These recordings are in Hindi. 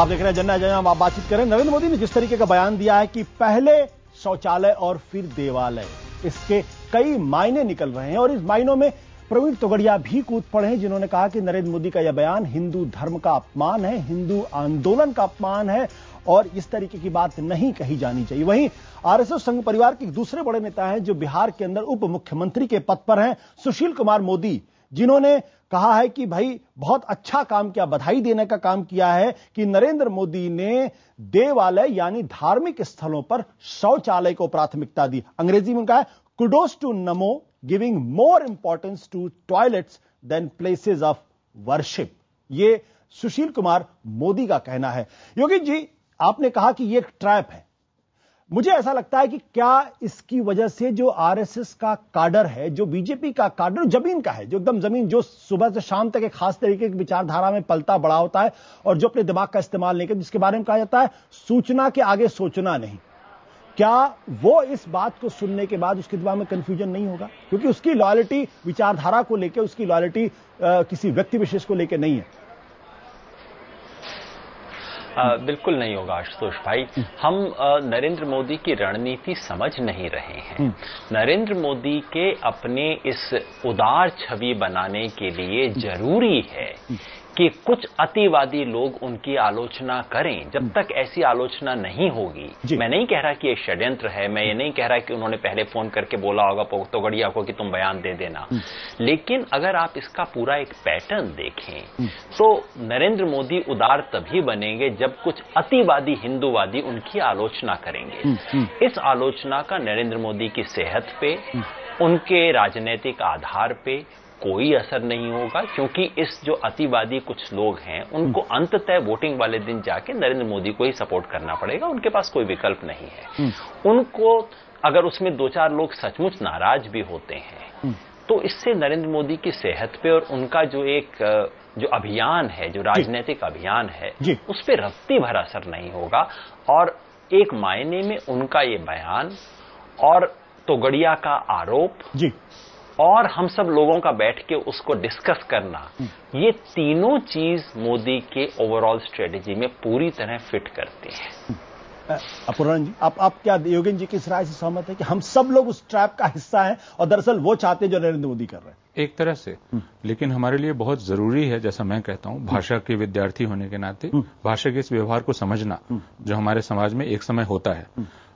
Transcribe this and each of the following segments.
आप देख रहे हैं जन्ना जन्ना। आप बातचीत करें। नरेंद्र मोदी ने जिस तरीके का बयान दिया है कि पहले शौचालय और फिर देवालय, इसके कई मायने निकल रहे हैं और इस मायनों में प्रवीण तोगड़िया भी कूद पड़े हैं, जिन्होंने कहा कि नरेंद्र मोदी का यह बयान हिंदू धर्म का अपमान है, हिंदू आंदोलन का अपमान है और इस तरीके की बात नहीं कही जानी चाहिए। वहीं आरएसएस संघ परिवार के दूसरे बड़े नेता हैं जो बिहार के अंदर उप मुख्यमंत्री के पद पर हैं, सुशील कुमार मोदी, जिन्होंने कहा है कि भाई बहुत अच्छा काम किया, बधाई देने का काम किया है कि नरेंद्र मोदी ने देवालय यानी धार्मिक स्थलों पर शौचालय को प्राथमिकता दी। अंग्रेजी में उनका है kudos to Namo, giving more importance to toilets than places of worship. ये सुशील कुमार मोदी का कहना है। योगी जी, आपने कहा कि ये एक ट्रैप है। मुझे ऐसा लगता है कि क्या इसकी वजह से जो आरएसएस का काडर है, जो बीजेपी का काडर जमीन का है, जो एकदम जमीन, जो सुबह से शाम तक एक खास तरीके की विचारधारा में पलता बड़ा होता है और जो अपने दिमाग का इस्तेमाल नहीं करता, जिसके बारे में कहा जाता है सूचना के आगे सोचना नहीं, क्या वो इस बात को सुनने के बाद उसके दिमाग में कंफ्यूजन नहीं होगा? क्योंकि उसकी लॉयल्टी विचारधारा को लेकर, उसकी लॉयल्टी किसी व्यक्ति विशेष को लेकर नहीं है। बिल्कुल नहीं होगा आशुतोष भाई। हम नरेंद्र मोदी की रणनीति समझ नहीं रहे हैं। नरेंद्र मोदी के अपने इस उदार छवि बनाने के लिए जरूरी है कि कुछ अतिवादी लोग उनकी आलोचना करें। जब तक ऐसी आलोचना नहीं होगी, मैं नहीं कह रहा कि ये षड्यंत्र है, मैं ये नहीं कह रहा कि उन्होंने पहले फोन करके बोला होगा तोगड़िया को कि तुम बयान दे देना, लेकिन अगर आप इसका पूरा एक पैटर्न देखें तो नरेंद्र मोदी उदार तभी बनेंगे जब कुछ अतिवादी हिंदूवादी उनकी आलोचना करेंगे। इस आलोचना का नरेंद्र मोदी की सेहत पे, उनके राजनीतिक आधार पे कोई असर नहीं होगा, क्योंकि इस जो अतिवादी कुछ लोग हैं उनको अंततः वोटिंग वाले दिन जाके नरेंद्र मोदी को ही सपोर्ट करना पड़ेगा, उनके पास कोई विकल्प नहीं है। उनको अगर उसमें दो चार लोग सचमुच नाराज भी होते हैं तो इससे नरेंद्र मोदी की सेहत पे और उनका जो एक जो अभियान है, जो राजनीतिक अभियान है, उस पर रत्ती भर असर नहीं होगा। और एक मायने में उनका ये बयान और तोगड़िया का आरोप और हम सब लोगों का बैठ के उसको डिस्कस करना, ये तीनों चीज मोदी के ओवरऑल स्ट्रेटेजी में पूरी तरह फिट करते हैं। अपूर्वा जी, आप क्या योगेन जी की इस राय से सहमत है कि हम सब लोग उस ट्रैप का हिस्सा हैं और दरअसल वो चाहते हैं जो नरेंद्र मोदी कर रहे हैं? एक तरह से, लेकिन हमारे लिए बहुत जरूरी है, जैसा मैं कहता हूं, भाषा के विद्यार्थी होने के नाते भाषा के इस व्यवहार को समझना जो हमारे समाज में एक समय होता है।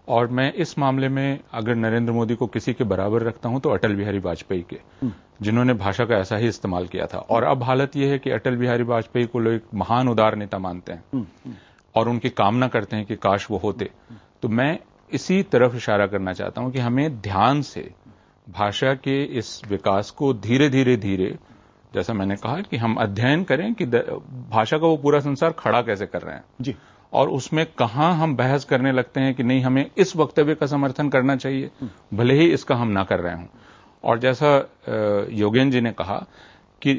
और मैं इस मामले में अगर नरेंद्र मोदी को किसी के बराबर रखता हूं तो अटल बिहारी वाजपेयी के, जिन्होंने भाषा का ऐसा ही इस्तेमाल किया था। और अब हालत यह है कि अटल बिहारी वाजपेयी को लोग एक महान उदार नेता मानते हैं और उनकी कामना करते हैं कि काश वो होते। तो मैं इसी तरफ इशारा करना चाहता हूं कि हमें ध्यान से भाषा के इस विकास को धीरे धीरे, जैसा मैंने कहा, कि हम अध्ययन करें कि भाषा का वो पूरा संसार खड़ा कैसे कर रहे हैं जी, और उसमें कहां हम बहस करने लगते हैं कि नहीं हमें इस वक्तव्य का समर्थन करना चाहिए भले ही इसका हम ना कर रहे हों। और जैसा योगेन जी ने कहा कि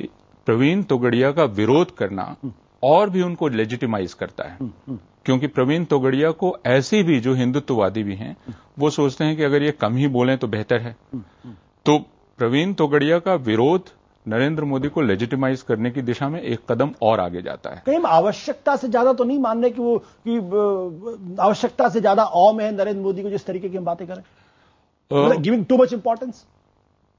प्रवीण तोगड़िया का विरोध करना और भी उनको लेजिटिमाइज करता है, क्योंकि प्रवीण तोगड़िया को ऐसे भी जो हिंदुत्ववादी भी हैं वो सोचते हैं कि अगर ये कम ही बोलें तो बेहतर है। तो प्रवीण तोगड़िया का विरोध नरेंद्र मोदी को लेजिटिमाइज करने की दिशा में एक कदम और आगे जाता है। कहीं आवश्यकता से ज्यादा तो नहीं मान रहे कि आवश्यकता से ज्यादा औ में है नरेंद्र मोदी को, जिस तरीके की हम बातें करें, गिविंग टू मच इंपॉर्टेंस,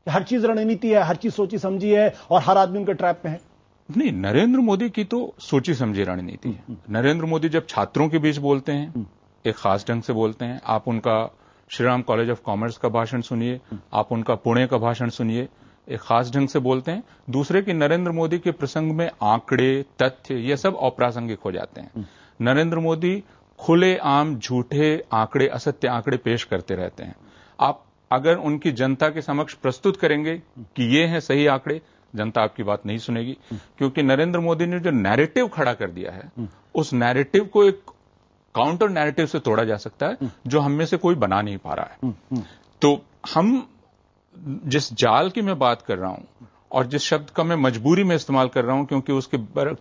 हर चीज रणनीति है, हर चीज सोची समझी है और हर आदमी उनके ट्रैप में है? नहीं, नरेंद्र मोदी की तो सोची समझी रणनीति है। नरेंद्र मोदी जब छात्रों के बीच बोलते हैं एक खास ढंग से बोलते हैं। आप उनका श्रीराम कॉलेज ऑफ कॉमर्स का भाषण सुनिए, आप उनका पुणे का भाषण सुनिए, एक खास ढंग से बोलते हैं। दूसरे कि नरेंद्र मोदी के प्रसंग में आंकड़े, तथ्य, ये सब अप्रासंगिक हो जाते हैं। नरेंद्र मोदी खुलेआम झूठे आंकड़े, असत्य आंकड़े पेश करते रहते हैं। आप अगर उनकी जनता के समक्ष प्रस्तुत करेंगे कि ये हैं सही आंकड़े, जनता आपकी बात नहीं सुनेगी, क्योंकि नरेंद्र मोदी ने जो नैरेटिव खड़ा कर दिया है उस नैरेटिव को एक काउंटर नैरेटिव से तोड़ा जा सकता है जो हम में से कोई बना नहीं पा रहा है। तो हम जिस जाल की मैं बात कर रहा हूं और जिस शब्द का मैं मजबूरी में इस्तेमाल कर रहा हूं क्योंकि उसके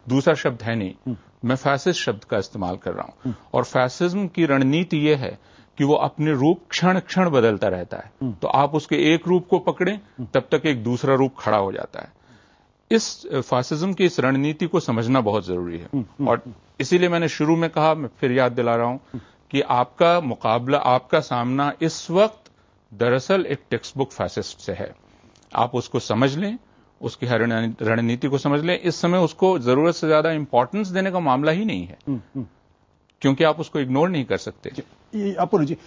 दूसरा शब्द है नहीं, मैं फैसिस्ट शब्द का इस्तेमाल कर रहा हूं। और फैसिज्म की रणनीति यह है कि वो अपने रूप क्षण क्षण बदलता रहता है। तो आप उसके एक रूप को पकड़ें तब तक एक दूसरा रूप खड़ा हो जाता है। इस फासिज्म की इस रणनीति को समझना बहुत जरूरी है। और इसीलिए मैंने शुरू में कहा, मैं फिर याद दिला रहा हूं कि आपका मुकाबला, आपका सामना इस वक्त दरअसल एक टेक्स्ट बुक फैसिस्ट से है। आप उसको समझ लें, उसकी रणनीति को समझ लें। इस समय उसको जरूरत से ज्यादा इंपॉर्टेंस देने का मामला ही नहीं है, क्योंकि आप उसको इग्नोर नहीं कर सकते। अपूर्व जी,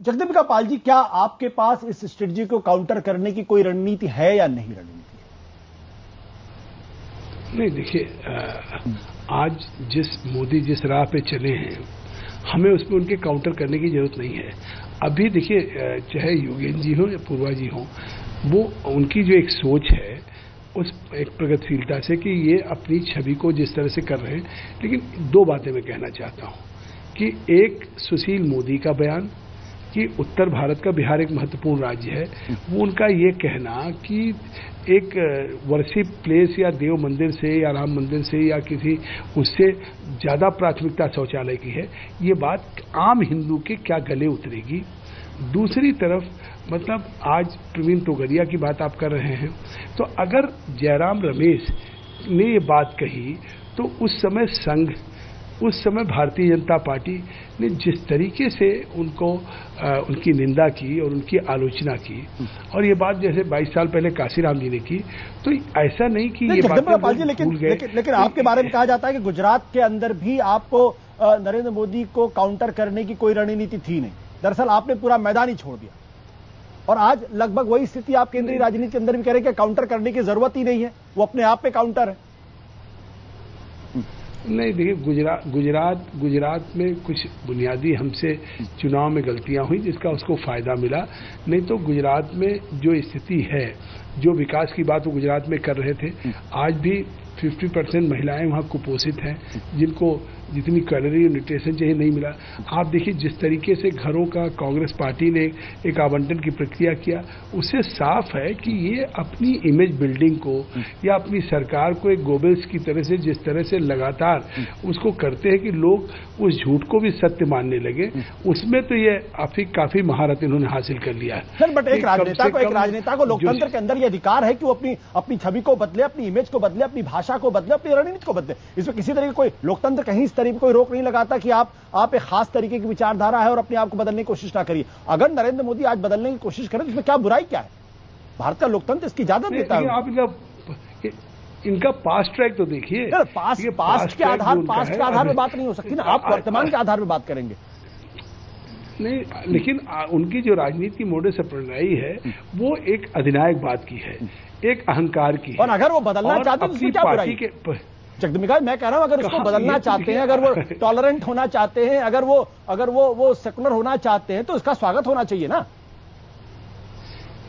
जगदम्बिका पाल जी, क्या आपके पास इस स्ट्रेटजी को काउंटर करने की कोई रणनीति है या नहीं रणनीति? नहीं, देखिए, आज मोदी जिस राह पे चले हैं, हमें उसमें उनके काउंटर करने की जरूरत नहीं है। अभी देखिए, चाहे योगेंद्र जी हो या पूर्वा जी हो, वो उनकी जो एक सोच है उस एक प्रगतिशीलता से कि ये अपनी छवि को जिस तरह से कर रहे हैं, लेकिन दो बातें मैं कहना चाहता हूं कि एक सुशील मोदी का बयान कि उत्तर भारत का बिहार एक महत्वपूर्ण राज्य है, वो उनका ये कहना कि एक वर्शिप प्लेस या देव मंदिर से या राम मंदिर से या किसी उससे ज्यादा प्राथमिकता शौचालय की है, ये बात आम हिंदू के क्या गले उतरेगी। दूसरी तरफ मतलब आज प्रवीण तोगड़िया की बात आप कर रहे हैं, तो अगर जयराम रमेश ने ये बात कही तो उस समय संघ, उस समय भारतीय जनता पार्टी ने जिस तरीके से उनको उनकी निंदा की और उनकी आलोचना की, और ये बात जैसे 22 साल पहले काशीराम जी ने की, तो ऐसा नहीं कि ये बातें लेकिन आपके बारे में कहा जाता है कि गुजरात के अंदर भी आपको नरेंद्र मोदी को काउंटर करने की कोई रणनीति थी नहीं। दरअसल आपने पूरा मैदान ही छोड़ दिया, और आज लगभग वही स्थिति आप केंद्रीय राजनीति के अंदर भी कह रहे हैं कि काउंटर करने की जरूरत ही नहीं है, वो अपने आप पे काउंटर है। नहीं, देखिए, गुजरात में कुछ बुनियादी हमसे चुनाव में गलतियां हुई जिसका उसको फायदा मिला। नहीं तो गुजरात में जो स्थिति है, जो विकास की बात वो गुजरात में कर रहे थे, आज भी 50% महिलाएं वहां कुपोषित हैं, जिनको जितनी कैलोरी न्यूट्रिशन चाहिए नहीं मिला। आप देखिए जिस तरीके से घरों का कांग्रेस पार्टी ने एक आवंटन की प्रक्रिया किया, उससे साफ है कि ये अपनी इमेज बिल्डिंग को या अपनी सरकार को एक गोबेल्स की तरह से जिस तरह से लगातार उसको करते हैं कि लोग उस झूठ को भी सत्य मानने लगे, उसमें तो ये काफी महारत इन्होंने हासिल कर लिया है। सर, बट एक राजनेता को लोकतंत्र के अंदर ये अधिकार है कि वो अपनी छवि को बदले, अपनी इमेज को बदले, अपनी भाषा को बदले, अपनी रणनीति को बदले। इसमें किसी तरह की कोई लोकतंत्र कहीं इस तरह की कोई रोक नहीं लगाता कि आप एक खास तरीके की विचारधारा है और अपने आप को बदलने की कोशिश ना करिए। अगर नरेंद्र मोदी आज बदलने की कोशिश करें तो इसमें क्या बुराई क्या है? भारत का लोकतंत्र इसकी इजाजत देता है। आप इनका पास्ट ट्रैक तो देखिए। पास्ट के आधार में बात नहीं हो सकती ना, आप वर्तमान के आधार में बात करेंगे। नहीं, लेकिन उनकी जो राजनीति मोडस ऑपरेंडी है वो एक अधिनायक बात की है, एक अहंकार की है। और अगर वो बदलना चाहते हैं तो क्या बुराई है? जगदम्बिका, मैं कह रहा हूं अगर उसको बदलना चाहते हैं, अगर वो टॉलरेंट होना चाहते हैं, अगर वो सेकुलर होना चाहते हैं तो इसका स्वागत होना चाहिए ना।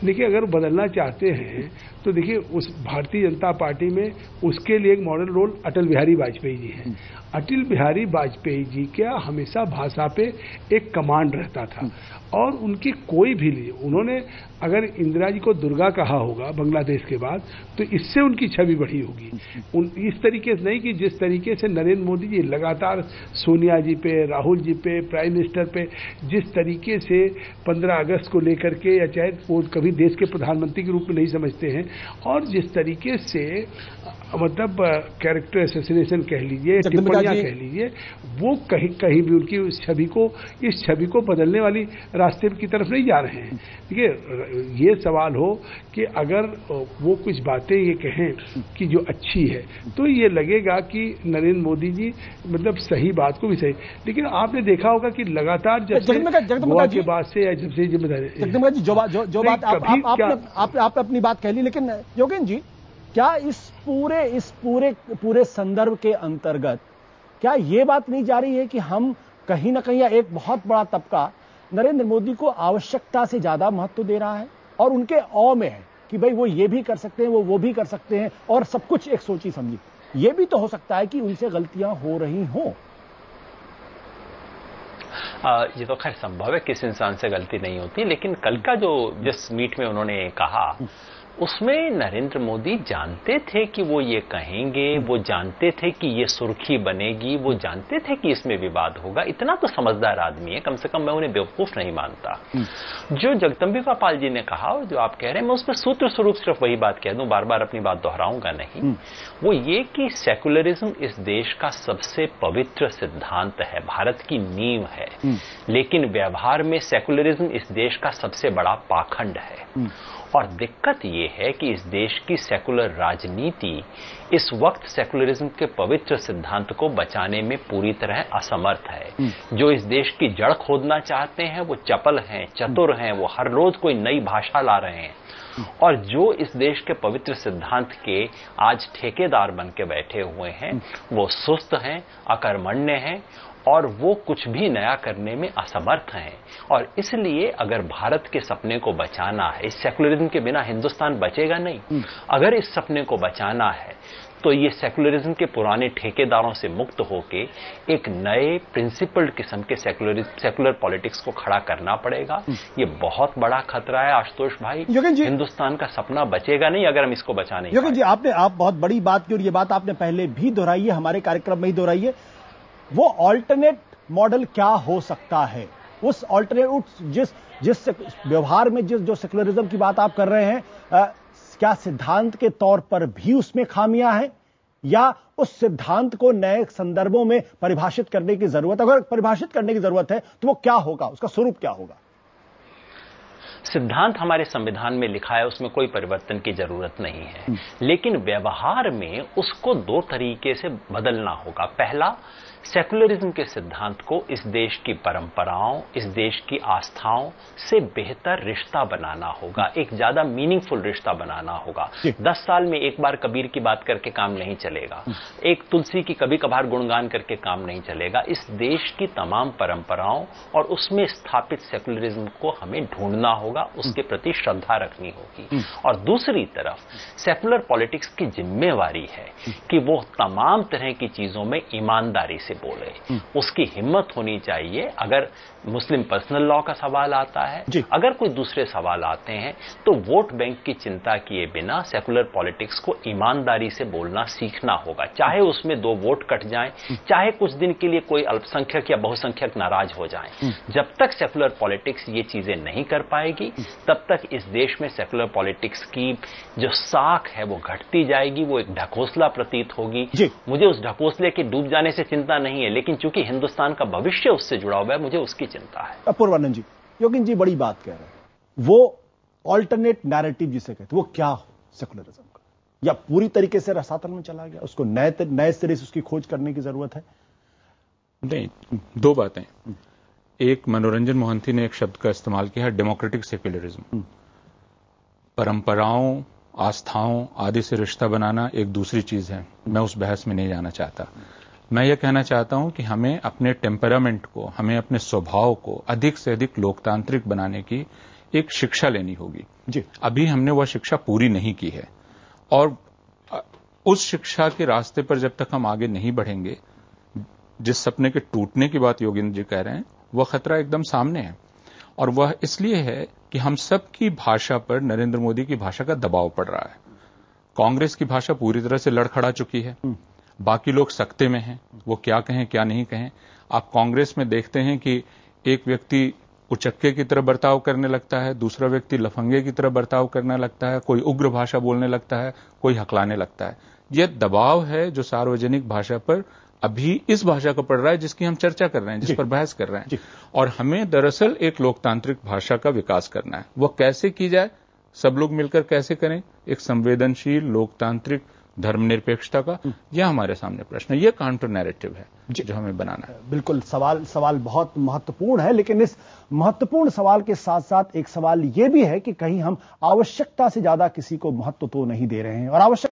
देखिए, अगर बदलना चाहते हैं तो देखिए उस भारतीय जनता पार्टी में उसके लिए एक मॉडल रोल अटल बिहारी वाजपेयी जी हैं। अटल बिहारी वाजपेयी जी का हमेशा भाषा पे एक कमांड रहता था, और उनकी कोई भी लिए उन्होंने अगर इंदिरा जी को दुर्गा कहा होगा बांग्लादेश के बाद, तो इससे उनकी छवि बढ़ी होगी। इस तरीके से नहीं कि जिस तरीके से नरेंद्र मोदी जी लगातार सोनिया जी पे, राहुल जी पे, प्राइम मिनिस्टर पे जिस तरीके से 15 अगस्त को लेकर के, या चाहे वो कभी देश के प्रधानमंत्री के रूप में नहीं समझते हैं, और जिस तरीके से मतलब कैरेक्टर असैसिनेशन कह लीजिए, टिप्पणियां कह लीजिए, वो कहीं भी उनकी इस छवि को बदलने वाली रास्ते की तरफ नहीं जा रहे हैं। देखिए, ये सवाल हो कि अगर वो कुछ बातें ये कहें कि जो अच्छी है, तो ये लगेगा कि नरेंद्र मोदी जी मतलब सही बात को भी सही, लेकिन आपने देखा होगा कि लगातार जब से गोवा के बाद से या जब से जिम्मेदारी, जगदम्बिका जी, जो बात आपने अपनी बात कह ली, लेकिन योगेंद्र जी, क्या इस पूरे संदर्भ के अंतर्गत क्या ये बात नहीं जा रही है कि हम कहीं ना कहीं एक बहुत बड़ा तबका नरेंद्र मोदी को आवश्यकता से ज्यादा महत्व दे रहा है और उनके औ में है कि भाई वो ये भी कर सकते हैं, वो भी कर सकते हैं, और सब कुछ एक सोची समझी। ये भी तो हो सकता है कि उनसे गलतियां हो रही हों। ये तो खैर संभव है, किस इंसान से गलती नहीं होती, लेकिन कल का जो जिस मीट में उन्होंने कहा उसमें नरेंद्र मोदी जानते थे कि वो ये कहेंगे, वो जानते थे कि ये सुर्खी बनेगी, वो जानते थे कि इसमें विवाद होगा। इतना तो समझदार आदमी है, कम से कम मैं उन्हें बेवकूफ नहीं मानता। जो जगदम्बिका पाल जी ने कहा और जो आप कह रहे हैं, मैं उसमें सूत्र स्वरूप सिर्फ वही बात कह दूं, बार बार अपनी बात दोहराऊंगा नहीं। वो ये कि सेकुलरिज्म इस देश का सबसे पवित्र सिद्धांत है, भारत की नींव है, लेकिन व्यवहार में सेकुलरिज्म इस देश का सबसे बड़ा पाखंड है। और दिक्कत ये है कि इस देश की सेकुलर राजनीति इस वक्त सेकुलरिज्म के पवित्र सिद्धांत को बचाने में पूरी तरह असमर्थ है। जो इस देश की जड़ खोदना चाहते हैं वो चपल हैं, चतुर हैं, वो हर रोज कोई नई भाषा ला रहे हैं। और जो इस देश के पवित्र सिद्धांत के आज ठेकेदार बन के बैठे हुए हैं वो सुस्त हैं, अकर्मण्य हैं और वो कुछ भी नया करने में असमर्थ हैं। और इसलिए अगर भारत के सपने को बचाना है, इस सेकुलरिज्म के बिना हिंदुस्तान बचेगा नहीं। अगर इस सपने को बचाना है तो ये सेकुलरिज्म के पुराने ठेकेदारों से मुक्त होके एक नए प्रिंसिपल्ड किस्म के सेकुलर पॉलिटिक्स को खड़ा करना पड़ेगा। ये बहुत बड़ा खतरा है आशुतोष भाई, हिंदुस्तान का सपना बचेगा नहीं अगर हम इसको बचा नहीं। योगेश जी, आप बहुत बड़ी बात की और ये बात आपने पहले भी दोहराई है, हमारे कार्यक्रम में ही दोहराई है। वो ऑल्टरनेट मॉडल क्या हो सकता है? उस ऑल्टरनेट जिस व्यवहार में जो सेकुलरिज्म की बात आप कर रहे हैं, क्या सिद्धांत के तौर पर भी उसमें खामियां हैं या उस सिद्धांत को नए संदर्भों में परिभाषित करने की जरूरत है? अगर परिभाषित करने की जरूरत है तो वो क्या होगा, उसका स्वरूप क्या होगा? सिद्धांत हमारे संविधान में लिखा है, उसमें कोई परिवर्तन की जरूरत नहीं है, लेकिन व्यवहार में उसको दो तरीके से बदलना होगा। पहला, सेकुलरिज्म के सिद्धांत को इस देश की परंपराओं, इस देश की आस्थाओं से बेहतर रिश्ता बनाना होगा, एक ज्यादा मीनिंगफुल रिश्ता बनाना होगा। 10 साल में एक बार कबीर की बात करके काम नहीं चलेगा, एक तुलसी की कभी कभार गुणगान करके काम नहीं चलेगा। इस देश की तमाम परंपराओं और उसमें स्थापित सेकुलरिज्म को हमें ढूंढना होगा, उसके प्रति श्रद्धा रखनी होगी। और दूसरी तरफ सेकुलर पॉलिटिक्स की जिम्मेवारी है कि वो तमाम तरह की चीजों में ईमानदारी से बोले, उसकी हिम्मत होनी चाहिए। अगर मुस्लिम पर्सनल लॉ का सवाल आता है, अगर कोई दूसरे सवाल आते हैं, तो वोट बैंक की चिंता किए बिना सेकुलर पॉलिटिक्स को ईमानदारी से बोलना सीखना होगा। चाहे उसमें 2 वोट कट जाएं, चाहे कुछ दिन के लिए कोई अल्पसंख्यक या बहुसंख्यक नाराज हो जाएं, जब तक सेकुलर पॉलिटिक्स ये चीजें नहीं कर पाएगी तब तक इस देश में सेकुलर पॉलिटिक्स की जो साख है वो घटती जाएगी, वो एक ढकोसला प्रतीत होगी। मुझे उस ढकोसले के डूब जाने से चिंता नहीं है, लेकिन चूंकि हिंदुस्तान का भविष्य उससे जुड़ा हुआ है, मुझे उसकी चिंता है। अपूर्वानंद जी, योगेश जी बड़ी बात कह रहे हैं। वो ऑल्टरनेट नैरेटिव जिसे कहते हैं, वो क्या हो सेकुलरिज्म का? या पूरी तरीके से रसातल में चला गया, उसको नए सिरे से उसकी खोज करने की जरूरत है? नहीं, 2 बातें। एक, मनोरंजन मोहंती ने एक शब्द का इस्तेमाल किया है, डेमोक्रेटिक सेकुलरिज्म। परंपराओं, आस्थाओं आदि से रिश्ता बनाना एक दूसरी चीज है, मैं उस बहस में नहीं जाना चाहता। मैं ये कहना चाहता हूं कि हमें अपने टेम्परामेंट को, हमें अपने स्वभाव को अधिक से अधिक लोकतांत्रिक बनाने की एक शिक्षा लेनी होगी। अभी हमने वह शिक्षा पूरी नहीं की है, और उस शिक्षा के रास्ते पर जब तक हम आगे नहीं बढ़ेंगे, जिस सपने के टूटने की बात योगेंद्र जी कह रहे हैं, वह खतरा एकदम सामने है। और वह इसलिए है कि हम सबकी भाषा पर नरेंद्र मोदी की भाषा का दबाव पड़ रहा है। कांग्रेस की भाषा पूरी तरह से लड़खड़ा चुकी है, बाकी लोग सकते में हैं, वो क्या कहें क्या नहीं कहें। आप कांग्रेस में देखते हैं कि एक व्यक्ति उचक्के की तरह बर्ताव करने लगता है, दूसरा व्यक्ति लफंगे की तरह बर्ताव करने लगता है, कोई उग्र भाषा बोलने लगता है, कोई हकलाने लगता है। यह दबाव है जो सार्वजनिक भाषा पर अभी इस भाषा को पड़ रहा है जिसकी हम चर्चा कर रहे हैं, जिस पर बहस कर रहे हैं। और हमें दरअसल एक लोकतांत्रिक भाषा का विकास करना है। वह कैसे की जाए, सब लोग मिलकर कैसे करें, एक संवेदनशील लोकतांत्रिक धर्मनिरपेक्षता का, यह हमारे सामने प्रश्न है। यह काउंटर नैरेटिव है जो हमें बनाना है। बिल्कुल, सवाल बहुत महत्वपूर्ण है, लेकिन इस महत्वपूर्ण सवाल के साथ साथ एक सवाल यह भी है कि कहीं हम आवश्यकता से ज्यादा किसी को महत्व तो नहीं दे रहे हैं, और आवश्यक